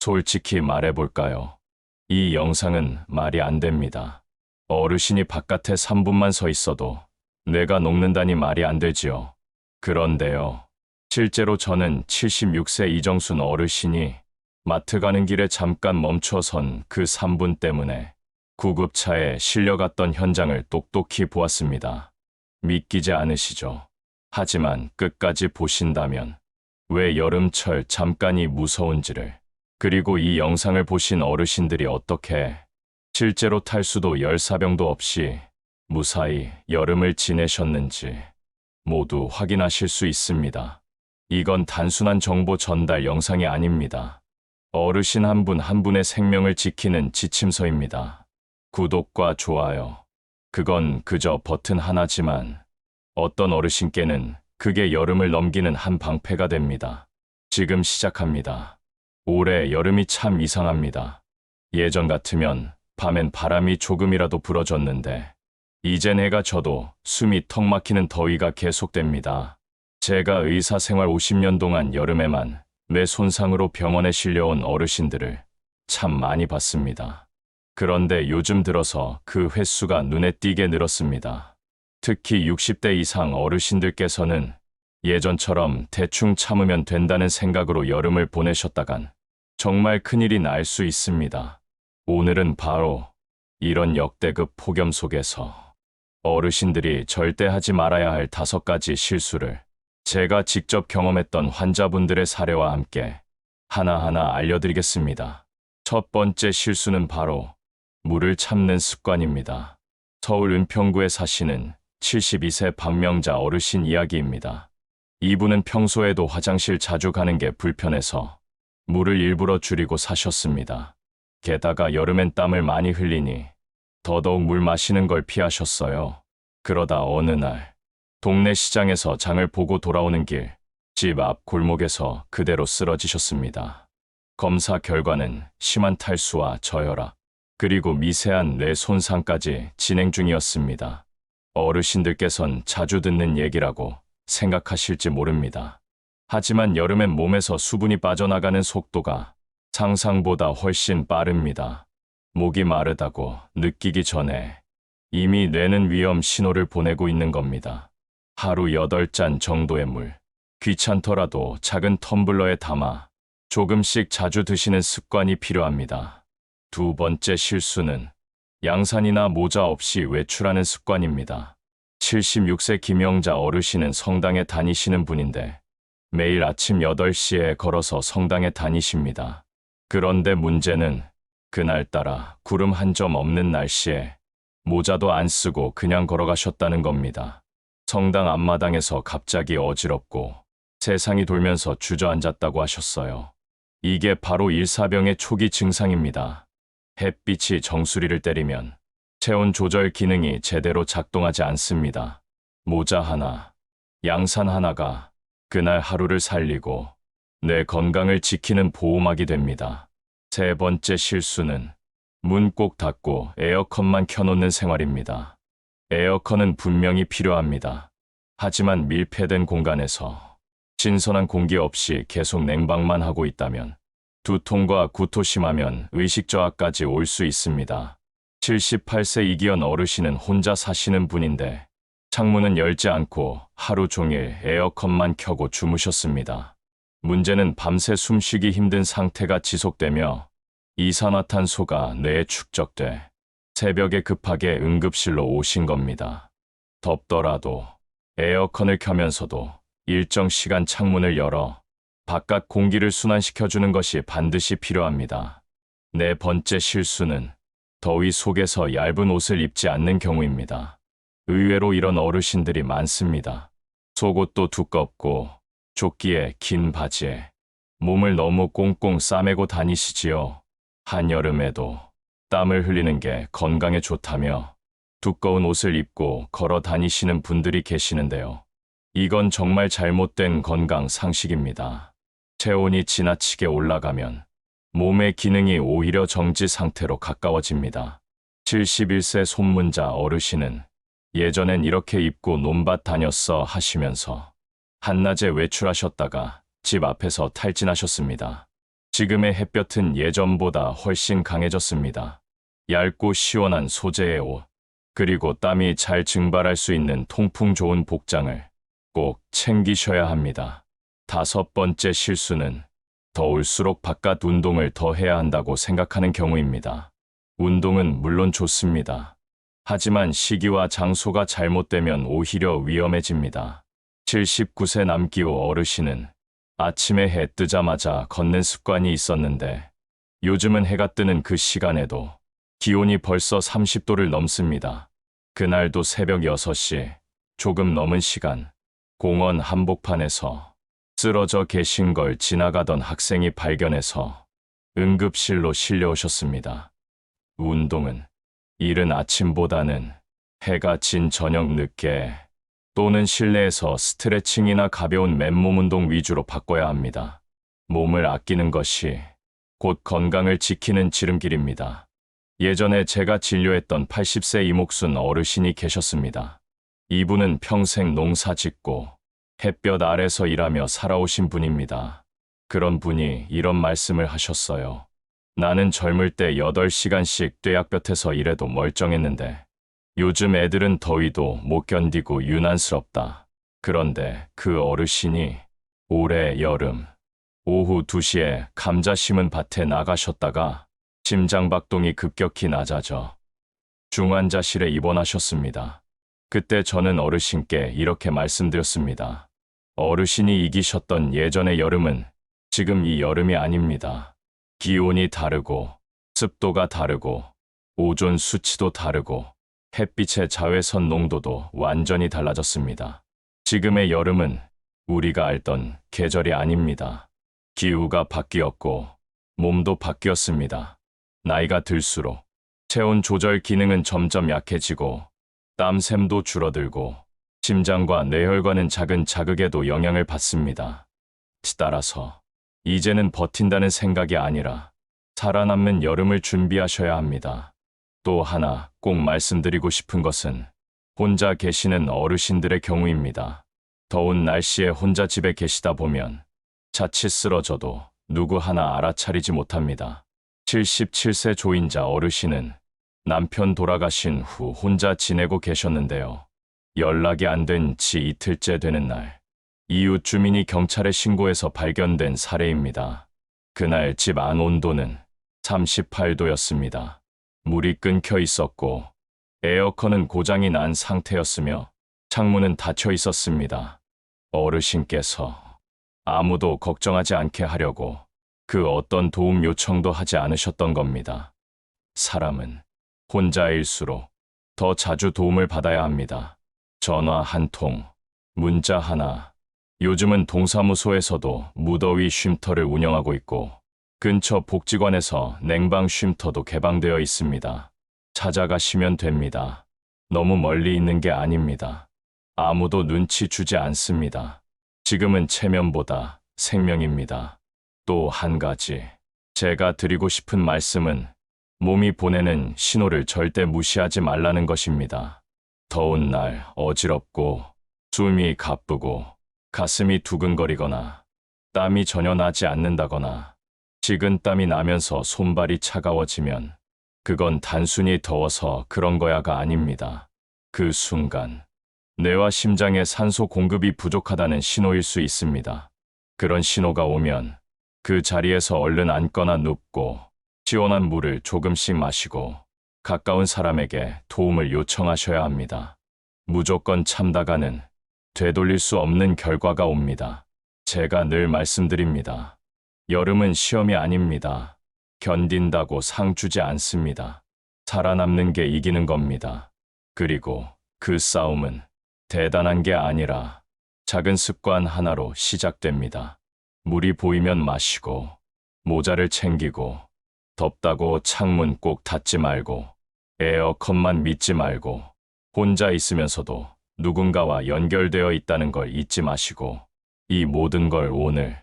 솔직히 말해볼까요? 이 영상은 말이 안 됩니다. 어르신이 바깥에 3분만 서 있어도 뇌가 녹는다니 말이 안 되지요. 그런데요. 실제로 저는 76세 이정순 어르신이 마트 가는 길에 잠깐 멈춰선 그 3분 때문에 구급차에 실려갔던 현장을 똑똑히 보았습니다. 믿기지 않으시죠? 하지만 끝까지 보신다면 왜 여름철 잠깐이 무서운지를, 그리고 이 영상을 보신 어르신들이 어떻게 실제로 탈수도 열사병도 없이 무사히 여름을 지내셨는지 모두 확인하실 수 있습니다. 이건 단순한 정보 전달 영상이 아닙니다. 어르신 한 분 한 분의 생명을 지키는 지침서입니다. 구독과 좋아요. 그건 그저 버튼 하나지만 어떤 어르신께는 그게 여름을 넘기는 한 방패가 됩니다. 지금 시작합니다. 올해 여름이 참 이상합니다. 예전 같으면 밤엔 바람이 조금이라도 불어줬는데 이젠 해가 져도 숨이 턱 막히는 더위가 계속됩니다. 제가 의사 생활 50년 동안 여름에만 뇌 손상으로 병원에 실려온 어르신들을 참 많이 봤습니다. 그런데 요즘 들어서 그 횟수가 눈에 띄게 늘었습니다. 특히 60대 이상 어르신들께서는 예전처럼 대충 참으면 된다는 생각으로 여름을 보내셨다간 정말 큰일이 날 수 있습니다. 오늘은 바로 이런 역대급 폭염 속에서 어르신들이 절대 하지 말아야 할 5가지 실수를 제가 직접 경험했던 환자분들의 사례와 함께 하나하나 알려드리겠습니다. 첫 번째 실수는 바로 물을 참는 습관입니다. 서울 은평구에 사시는 72세 박명자 어르신 이야기입니다. 이분은 평소에도 화장실 자주 가는 게 불편해서 물을 일부러 줄이고 사셨습니다. 게다가 여름엔 땀을 많이 흘리니 더더욱 물 마시는 걸 피하셨어요. 그러다 어느 날 동네 시장에서 장을 보고 돌아오는 길, 집 앞 골목에서 그대로 쓰러지셨습니다. 검사 결과는 심한 탈수와 저혈압, 그리고 미세한 뇌 손상까지 진행 중이었습니다. 어르신들께선 자주 듣는 얘기라고 생각하실지 모릅니다. 하지만 여름엔 몸에서 수분이 빠져나가는 속도가 상상보다 훨씬 빠릅니다. 목이 마르다고 느끼기 전에 이미 뇌는 위험 신호를 보내고 있는 겁니다. 하루 8잔 정도의 물, 귀찮더라도 작은 텀블러에 담아 조금씩 자주 드시는 습관이 필요합니다. 두 번째 실수는 양산이나 모자 없이 외출하는 습관입니다. 76세 김영자 어르신은 성당에 다니시는 분인데 매일 아침 8시에 걸어서 성당에 다니십니다. 그런데 문제는 그날따라 구름 한 점 없는 날씨에 모자도 안 쓰고 그냥 걸어가셨다는 겁니다. 성당 앞마당에서 갑자기 어지럽고 세상이 돌면서 주저앉았다고 하셨어요. 이게 바로 일사병의 초기 증상입니다. 햇빛이 정수리를 때리면 체온 조절 기능이 제대로 작동하지 않습니다. 모자 하나, 양산 하나가 그날 하루를 살리고 뇌 건강을 지키는 보호막이 됩니다. 세 번째 실수는 문 꼭 닫고 에어컨만 켜놓는 생활입니다. 에어컨은 분명히 필요합니다. 하지만 밀폐된 공간에서 신선한 공기 없이 계속 냉방만 하고 있다면 두통과 구토심하면 의식저하까지 올 수 있습니다. 78세 이기현 어르신은 혼자 사시는 분인데 창문은 열지 않고 하루 종일 에어컨만 켜고 주무셨습니다. 문제는 밤새 숨쉬기 힘든 상태가 지속되며 이산화탄소가 뇌에 축적돼 새벽에 급하게 응급실로 오신 겁니다. 덥더라도 에어컨을 켜면서도 일정 시간 창문을 열어 바깥 공기를 순환시켜주는 것이 반드시 필요합니다. 네 번째 실수는 더위 속에서 얇은 옷을 입지 않는 경우입니다. 의외로 이런 어르신들이 많습니다. 속옷도 두껍고 조끼에 긴 바지에 몸을 너무 꽁꽁 싸매고 다니시지요. 한여름에도 땀을 흘리는 게 건강에 좋다며 두꺼운 옷을 입고 걸어 다니시는 분들이 계시는데요. 이건 정말 잘못된 건강 상식입니다. 체온이 지나치게 올라가면 몸의 기능이 오히려 정지 상태로 가까워집니다. 71세 손문자 어르신은 예전엔 이렇게 입고 논밭 다녔어 하시면서 한낮에 외출하셨다가 집 앞에서 탈진하셨습니다. 지금의 햇볕은 예전보다 훨씬 강해졌습니다. 얇고 시원한 소재의 옷, 그리고 땀이 잘 증발할 수 있는 통풍 좋은 복장을 꼭 챙기셔야 합니다. 다섯 번째 실수는 더울수록 바깥 운동을 더 해야 한다고 생각하는 경우입니다. 운동은 물론 좋습니다. 하지만 시기와 장소가 잘못되면 오히려 위험해집니다. 79세 남기호 어르신은 아침에 해 뜨자마자 걷는 습관이 있었는데 요즘은 해가 뜨는 그 시간에도 기온이 벌써 30도를 넘습니다. 그날도 새벽 6시, 조금 넘은 시간, 공원 한복판에서 쓰러져 계신 걸 지나가던 학생이 발견해서 응급실로 실려오셨습니다. 운동은 이른 아침보다는 해가 진 저녁 늦게 또는 실내에서 스트레칭이나 가벼운 맨몸 운동 위주로 바꿔야 합니다. 몸을 아끼는 것이 곧 건강을 지키는 지름길입니다. 예전에 제가 진료했던 80세 이목순 어르신이 계셨습니다. 이분은 평생 농사 짓고 햇볕 아래서 일하며 살아오신 분입니다. 그런 분이 이런 말씀을 하셨어요. 나는 젊을 때 8시간씩 뙤약볕에서 일해도 멀쩡했는데 요즘 애들은 더위도 못 견디고 유난스럽다. 그런데 그 어르신이 올해 여름 오후 2시에 감자 심은 밭에 나가셨다가 심장박동이 급격히 낮아져 중환자실에 입원하셨습니다. 그때 저는 어르신께 이렇게 말씀드렸습니다. 어르신이 이기셨던 예전의 여름은 지금 이 여름이 아닙니다. 기온이 다르고 습도가 다르고 오존 수치도 다르고 햇빛의 자외선 농도도 완전히 달라졌습니다. 지금의 여름은 우리가 알던 계절이 아닙니다. 기후가 바뀌었고 몸도 바뀌었습니다. 나이가 들수록 체온 조절 기능은 점점 약해지고 땀샘도 줄어들고 심장과 뇌혈관은 작은 자극에도 영향을 받습니다. 따라서 이제는 버틴다는 생각이 아니라 살아남는 여름을 준비하셔야 합니다. 또 하나 꼭 말씀드리고 싶은 것은 혼자 계시는 어르신들의 경우입니다. 더운 날씨에 혼자 집에 계시다 보면 자칫 쓰러져도 누구 하나 알아차리지 못합니다. 77세 조인자 어르신은 남편 돌아가신 후 혼자 지내고 계셨는데요. 연락이 안 된 지 이틀째 되는 날, 이웃 주민이 경찰에 신고해서 발견된 사례입니다. 그날 집 안 온도는 38도였습니다. 물이 끊겨 있었고 에어컨은 고장이 난 상태였으며 창문은 닫혀 있었습니다. 어르신께서 아무도 걱정하지 않게 하려고 그 어떤 도움 요청도 하지 않으셨던 겁니다. 사람은 혼자일수록 더 자주 도움을 받아야 합니다. 전화 한 통, 문자 하나. 요즘은 동사무소에서도 무더위 쉼터를 운영하고 있고 근처 복지관에서 냉방 쉼터도 개방되어 있습니다. 찾아가시면 됩니다. 너무 멀리 있는 게 아닙니다. 아무도 눈치 주지 않습니다. 지금은 체면보다 생명입니다. 또 한 가지, 제가 드리고 싶은 말씀은 몸이 보내는 신호를 절대 무시하지 말라는 것입니다. 더운 날 어지럽고 숨이 가쁘고 가슴이 두근거리거나 땀이 전혀 나지 않는다거나 식은땀이 나면서 손발이 차가워지면 그건 단순히 더워서 그런 거야가 아닙니다. 그 순간 뇌와 심장의 산소 공급이 부족하다는 신호일 수 있습니다. 그런 신호가 오면 그 자리에서 얼른 앉거나 눕고 시원한 물을 조금씩 마시고 가까운 사람에게 도움을 요청하셔야 합니다. 무조건 참다가는 되돌릴 수 없는 결과가 옵니다. 제가 늘 말씀드립니다. 여름은 시험이 아닙니다. 견딘다고 상 주지 않습니다. 살아남는 게 이기는 겁니다. 그리고 그 싸움은 대단한 게 아니라 작은 습관 하나로 시작됩니다. 물이 보이면 마시고, 모자를 챙기고, 덥다고 창문 꼭 닫지 말고, 에어컨만 믿지 말고, 혼자 있으면서도 누군가와 연결되어 있다는 걸 잊지 마시고, 이 모든 걸 오늘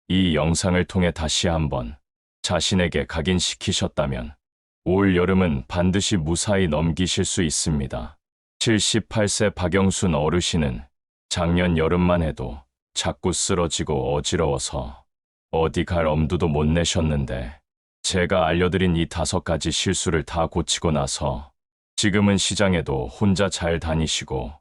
이 영상을 통해 다시 한번 자신에게 각인시키셨다면 올 여름은 반드시 무사히 넘기실 수 있습니다. 78세 박영순 어르신은 작년 여름만 해도 자꾸 쓰러지고 어지러워서 어디 갈 엄두도 못 내셨는데 제가 알려드린 이 5가지 실수를 다 고치고 나서 지금은 시장에도 혼자 잘 다니시고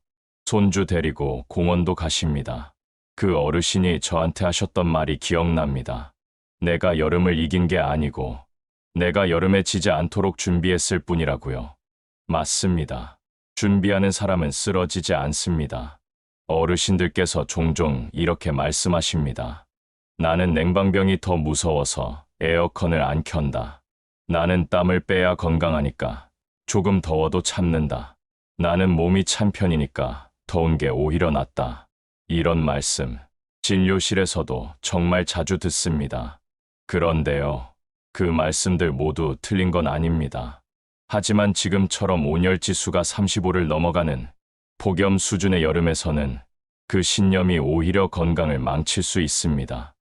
손주 데리고 공원도 가십니다. 그 어르신이 저한테 하셨던 말이 기억납니다. 내가 여름을 이긴 게 아니고 내가 여름에 지지 않도록 준비했을 뿐이라고요. 맞습니다. 준비하는 사람은 쓰러지지 않습니다. 어르신들께서 종종 이렇게 말씀하십니다. 나는 냉방병이 더 무서워서 에어컨을 안 켠다. 나는 땀을 빼야 건강하니까 조금 더워도 참는다. 나는 몸이 찬 편이니까 더운 게 오히려 낫다. 이런 말씀, 진료실에서도 정말 자주 듣습니다. 그런데요, 그 말씀들 모두 틀린 건 아닙니다. 하지만 지금처럼 온열지수가 35를 넘어가는 폭염 수준의 여름에서는 그 신념이 오히려 건강을 망칠 수 있습니다.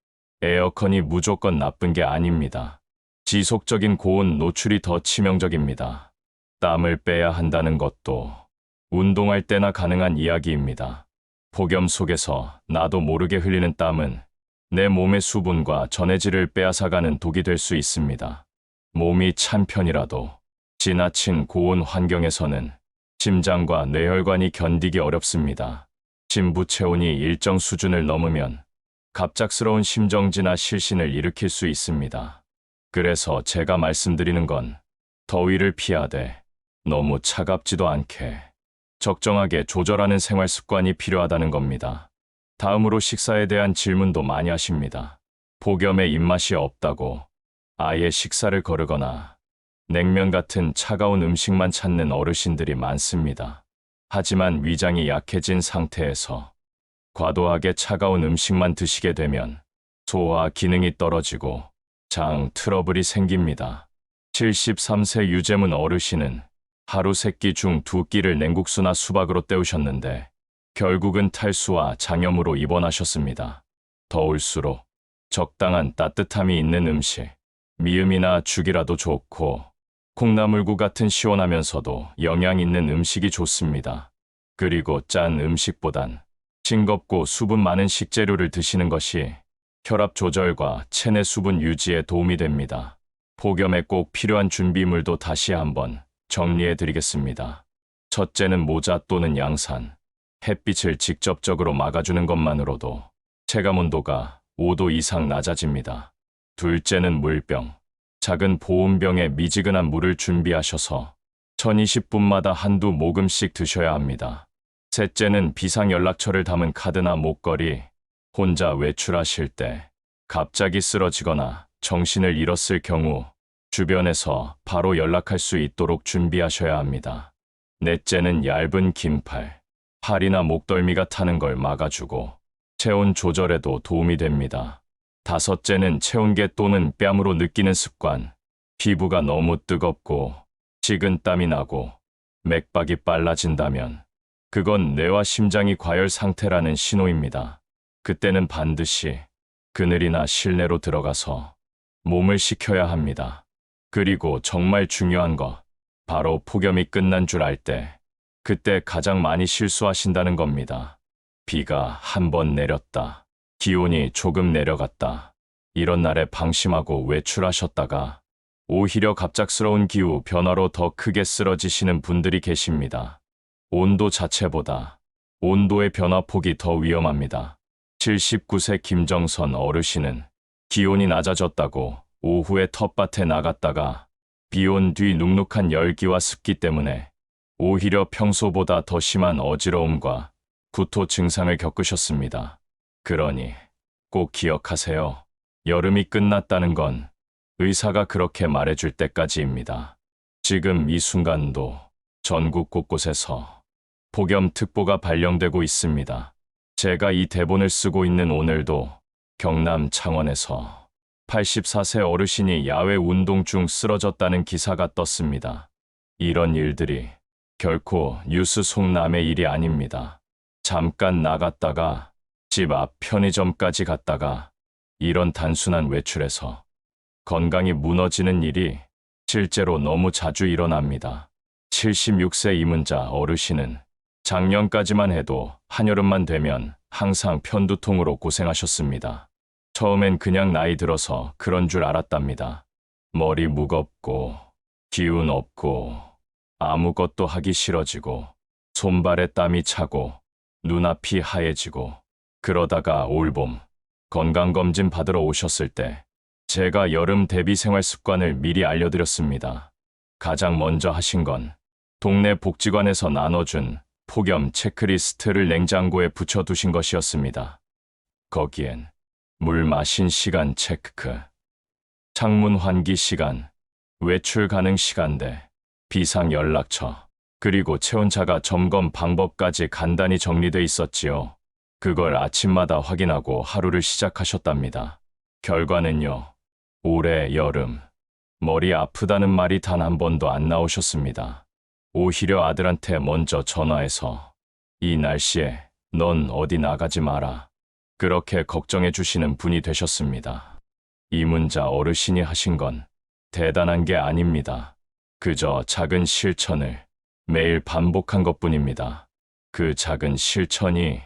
에어컨이 무조건 나쁜 게 아닙니다. 지속적인 고온 노출이 더 치명적입니다. 땀을 빼야 한다는 것도 운동할 때나 가능한 이야기입니다. 폭염 속에서 나도 모르게 흘리는 땀은 내 몸의 수분과 전해질을 빼앗아가는 독이 될 수 있습니다. 몸이 찬 편이라도 지나친 고온 환경에서는 심장과 뇌혈관이 견디기 어렵습니다. 심부 체온이 일정 수준을 넘으면 갑작스러운 심정지나 실신을 일으킬 수 있습니다. 그래서 제가 말씀드리는 건 더위를 피하되 너무 차갑지도 않게 적정하게 조절하는 생활 습관이 필요하다는 겁니다. 다음으로 식사에 대한 질문도 많이 하십니다. 폭염에 입맛이 없다고 아예 식사를 거르거나 냉면 같은 차가운 음식만 찾는 어르신들이 많습니다. 하지만 위장이 약해진 상태에서 과도하게 차가운 음식만 드시게 되면 소화 기능이 떨어지고 장 트러블이 생깁니다. 73세 유재문 어르신은 하루 3끼 중 2끼를 냉국수나 수박으로 때우셨는데 결국은 탈수와 장염으로 입원하셨습니다. 더울수록 적당한 따뜻함이 있는 음식, 미음이나 죽이라도 좋고 콩나물국 같은 시원하면서도 영양 있는 음식이 좋습니다. 그리고 짠 음식보단 싱겁고 수분 많은 식재료를 드시는 것이 혈압 조절과 체내 수분 유지에 도움이 됩니다. 폭염에 꼭 필요한 준비물도 다시 한번 정리해 드리겠습니다. 첫째는 모자 또는 양산. 햇빛을 직접적으로 막아주는 것만으로도 체감 온도가 5도 이상 낮아집니다. 둘째는 물병. 작은 보온병에 미지근한 물을 준비하셔서 1020분마다 한두 모금씩 드셔야 합니다. 셋째는 비상연락처를 담은 카드나 목걸이. 혼자 외출하실 때 갑자기 쓰러지거나 정신을 잃었을 경우 주변에서 바로 연락할 수 있도록 준비하셔야 합니다. 넷째는 얇은 긴팔. 팔이나 목덜미가 타는 걸 막아주고 체온 조절에도 도움이 됩니다. 다섯째는 체온계 또는 뺨으로 느끼는 습관. 피부가 너무 뜨겁고 식은땀이 나고 맥박이 빨라진다면 그건 뇌와 심장이 과열 상태라는 신호입니다. 그때는 반드시 그늘이나 실내로 들어가서 몸을 식혀야 합니다. 그리고 정말 중요한 거, 바로 폭염이 끝난 줄 알 때, 그때 가장 많이 실수하신다는 겁니다. 비가 한 번 내렸다. 기온이 조금 내려갔다. 이런 날에 방심하고 외출하셨다가 오히려 갑작스러운 기후 변화로 더 크게 쓰러지시는 분들이 계십니다. 온도 자체보다 온도의 변화폭이 더 위험합니다. 79세 김정선 어르신은 기온이 낮아졌다고 오후에 텃밭에 나갔다가 비 온 뒤 눅눅한 열기와 습기 때문에 오히려 평소보다 더 심한 어지러움과 구토 증상을 겪으셨습니다. 그러니 꼭 기억하세요. 여름이 끝났다는 건 의사가 그렇게 말해줄 때까지입니다. 지금 이 순간도 전국 곳곳에서 폭염특보가 발령되고 있습니다. 제가 이 대본을 쓰고 있는 오늘도 경남 창원에서 84세 어르신이 야외 운동 중 쓰러졌다는 기사가 떴습니다. 이런 일들이 결코 뉴스 속남의 일이 아닙니다. 잠깐 나갔다가 집 앞 편의점까지 갔다가 이런 단순한 외출에서 건강이 무너지는 일이 실제로 너무 자주 일어납니다. 76세 이문자 어르신은 작년까지만 해도 한여름만 되면 항상 편두통으로 고생하셨습니다. 처음엔 그냥 나이 들어서 그런 줄 알았답니다. 머리 무겁고, 기운 없고, 아무것도 하기 싫어지고, 손발에 땀이 차고, 눈앞이 하얘지고, 그러다가 올봄, 건강검진 받으러 오셨을 때, 제가 여름 대비 생활 습관을 미리 알려드렸습니다. 가장 먼저 하신 건, 동네 복지관에서 나눠준 폭염 체크리스트를 냉장고에 붙여두신 것이었습니다. 거기엔 물 마신 시간 체크, 창문 환기 시간, 외출 가능 시간대, 비상 연락처, 그리고 체온차가 점검 방법까지 간단히 정리돼 있었지요. 그걸 아침마다 확인하고 하루를 시작하셨답니다. 결과는요, 올해 여름, 머리 아프다는 말이 단 한 번도 안 나오셨습니다. 오히려 아들한테 먼저 전화해서 이 날씨에 넌 어디 나가지 마라. 그렇게 걱정해 주시는 분이 되셨습니다. 이문자 어르신이 하신 건 대단한 게 아닙니다. 그저 작은 실천을 매일 반복한 것뿐입니다. 그 작은 실천이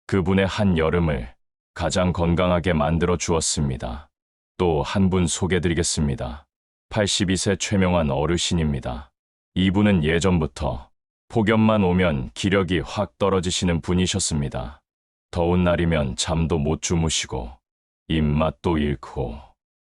그분의 한 여름을 가장 건강하게 만들어 주었습니다. 또 한 분 소개드리겠습니다. 82세 최명환 어르신입니다. 이분은 예전부터 폭염만 오면 기력이 확 떨어지시는 분이셨습니다. 더운 날이면 잠도 못 주무시고 입맛도 잃고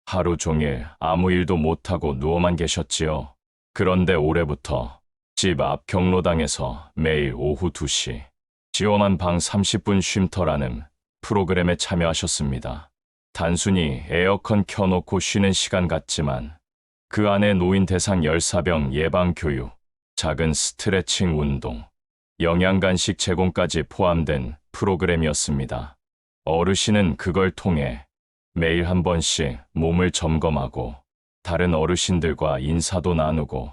하루 종일 아무 일도 못하고 누워만 계셨지요. 그런데 올해부터 집 앞 경로당에서 매일 오후 2시 지원한 방 30분 쉼터라는 프로그램에 참여하셨습니다. 단순히 에어컨 켜놓고 쉬는 시간 같지만 그 안에 노인 대상 열사병 예방 교육, 작은 스트레칭 운동, 영양간식 제공까지 포함된 프로그램이었습니다. 어르신은 그걸 통해 매일 한 번씩 몸을 점검하고 다른 어르신들과 인사도 나누고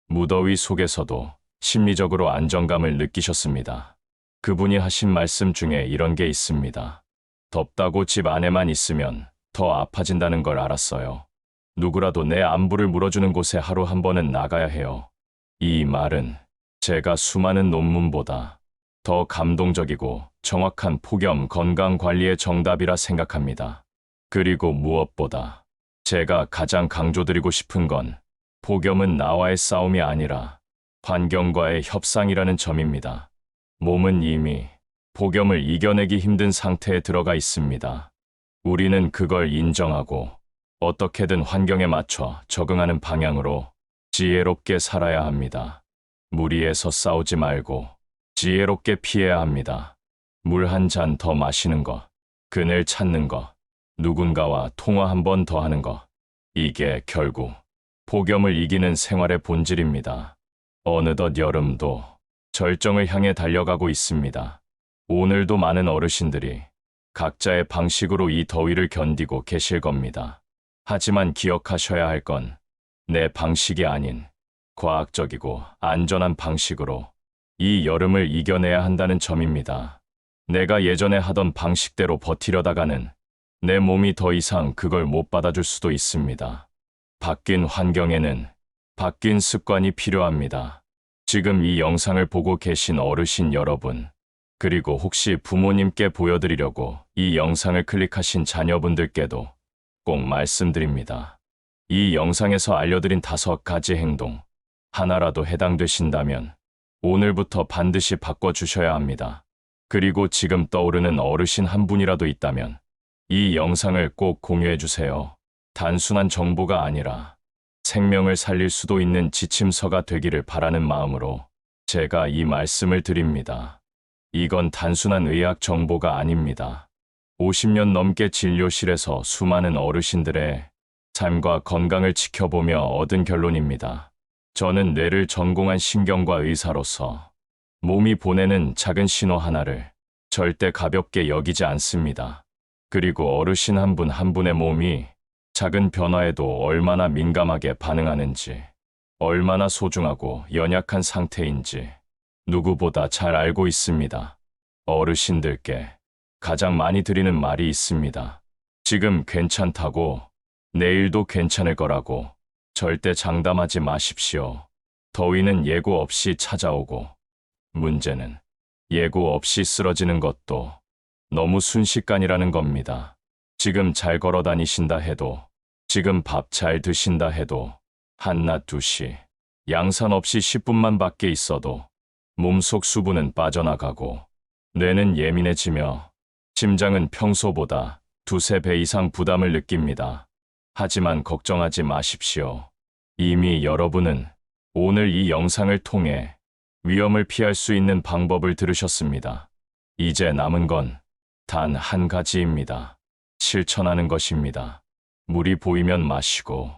무더위 속에서도 심리적으로 안정감을 느끼셨습니다. 그분이 하신 말씀 중에 이런 게 있습니다. 덥다고 집 안에만 있으면 더 아파진다는 걸 알았어요. 누구라도 내 안부를 물어주는 곳에 하루 한 번은 나가야 해요. 이 말은 제가 수많은 논문보다 더 감동적이고 정확한 폭염 건강 관리의 정답이라 생각합니다. 그리고 무엇보다 제가 가장 강조드리고 싶은 건 폭염은 나와의 싸움이 아니라 환경과의 협상이라는 점입니다. 몸은 이미 폭염을 이겨내기 힘든 상태에 들어가 있습니다. 우리는 그걸 인정하고 어떻게든 환경에 맞춰 적응하는 방향으로 지혜롭게 살아야 합니다. 무리해서 싸우지 말고 지혜롭게 피해야 합니다. 물 한 잔 더 마시는 것, 그늘 찾는 것, 누군가와 통화 한 번 더 하는 것. 이게 결국 폭염을 이기는 생활의 본질입니다. 어느덧 여름도 절정을 향해 달려가고 있습니다. 오늘도 많은 어르신들이 각자의 방식으로 이 더위를 견디고 계실 겁니다. 하지만 기억하셔야 할 건 내 방식이 아닌 과학적이고 안전한 방식으로 이 여름을 이겨내야 한다는 점입니다. 내가 예전에 하던 방식대로 버티려다가는 내 몸이 더 이상 그걸 못 받아줄 수도 있습니다. 바뀐 환경에는 바뀐 습관이 필요합니다. 지금 이 영상을 보고 계신 어르신 여러분, 그리고 혹시 부모님께 보여드리려고 이 영상을 클릭하신 자녀분들께도 꼭 말씀드립니다. 이 영상에서 알려드린 5가지 행동, 하나라도 해당되신다면 오늘부터 반드시 바꿔주셔야 합니다. 그리고 지금 떠오르는 어르신 한 분이라도 있다면 이 영상을 꼭 공유해주세요. 단순한 정보가 아니라 생명을 살릴 수도 있는 지침서가 되기를 바라는 마음으로 제가 이 말씀을 드립니다. 이건 단순한 의학 정보가 아닙니다. 50년 넘게 진료실에서 수많은 어르신들의 삶과 건강을 지켜보며 얻은 결론입니다. 저는 뇌를 전공한 신경과 의사로서 몸이 보내는 작은 신호 하나를 절대 가볍게 여기지 않습니다. 그리고 어르신 한 분 한 분의 몸이 작은 변화에도 얼마나 민감하게 반응하는지, 얼마나 소중하고 연약한 상태인지 누구보다 잘 알고 있습니다. 어르신들께 가장 많이 드리는 말이 있습니다. 지금 괜찮다고, 내일도 괜찮을 거라고 절대 장담하지 마십시오. 더위는 예고 없이 찾아오고, 문제는 예고 없이 쓰러지는 것도 너무 순식간이라는 겁니다. 지금 잘 걸어 다니신다 해도, 지금 밥 잘 드신다 해도, 한낮 두시, 양산 없이 10분만 밖에 있어도 몸속 수분은 빠져나가고 뇌는 예민해지며 심장은 평소보다 두세 배 이상 부담을 느낍니다. 하지만 걱정하지 마십시오. 이미 여러분은 오늘 이 영상을 통해 위험을 피할 수 있는 방법을 들으셨습니다. 이제 남은 건 단 한 가지입니다. 실천하는 것입니다. 물이 보이면 마시고,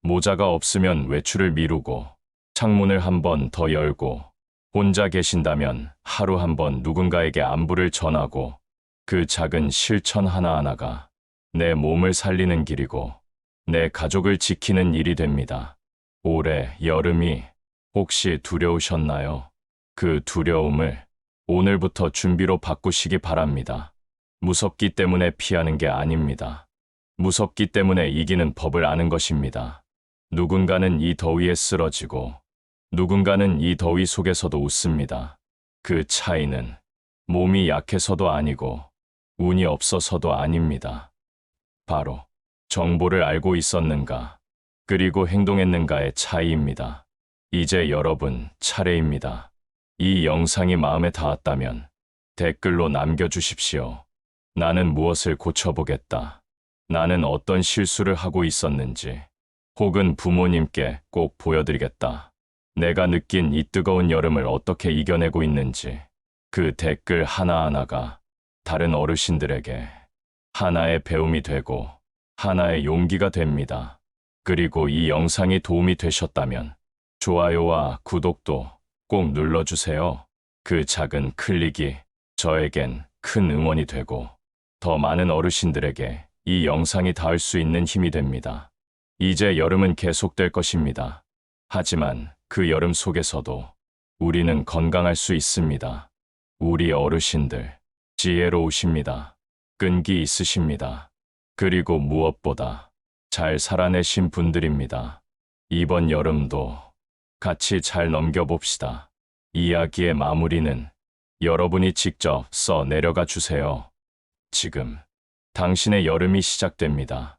모자가 없으면 외출을 미루고, 창문을 한 번 더 열고, 혼자 계신다면 하루 한 번 누군가에게 안부를 전하고, 그 작은 실천 하나하나가 내 몸을 살리는 길이고, 내 가족을 지키는 일이 됩니다. 올해 여름이 혹시 두려우셨나요? 그 두려움을 오늘부터 준비로 바꾸시기 바랍니다. 무섭기 때문에 피하는 게 아닙니다. 무섭기 때문에 이기는 법을 아는 것입니다. 누군가는 이 더위에 쓰러지고, 누군가는 이 더위 속에서도 웃습니다. 그 차이는 몸이 약해서도 아니고, 운이 없어서도 아닙니다. 바로 정보를 알고 있었는가, 그리고 행동했는가의 차이입니다. 이제 여러분 차례입니다. 이 영상이 마음에 닿았다면 댓글로 남겨주십시오. 나는 무엇을 고쳐보겠다. 나는 어떤 실수를 하고 있었는지, 혹은 부모님께 꼭 보여드리겠다. 내가 느낀 이 뜨거운 여름을 어떻게 이겨내고 있는지, 그 댓글 하나하나가 다른 어르신들에게 하나의 배움이 되고 하나의 용기가 됩니다. 그리고 이 영상이 도움이 되셨다면 좋아요와 구독도 꼭 눌러주세요. 그 작은 클릭이 저에겐 큰 응원이 되고 더 많은 어르신들에게 이 영상이 닿을 수 있는 힘이 됩니다. 이제 여름은 계속될 것입니다. 하지만 그 여름 속에서도 우리는 건강할 수 있습니다. 우리 어르신들, 지혜로우십니다. 끈기 있으십니다. 그리고 무엇보다 잘 살아내신 분들입니다. 이번 여름도 같이 잘 넘겨봅시다. 이야기의 마무리는 여러분이 직접 써 내려가 주세요. 지금 당신의 여름이 시작됩니다.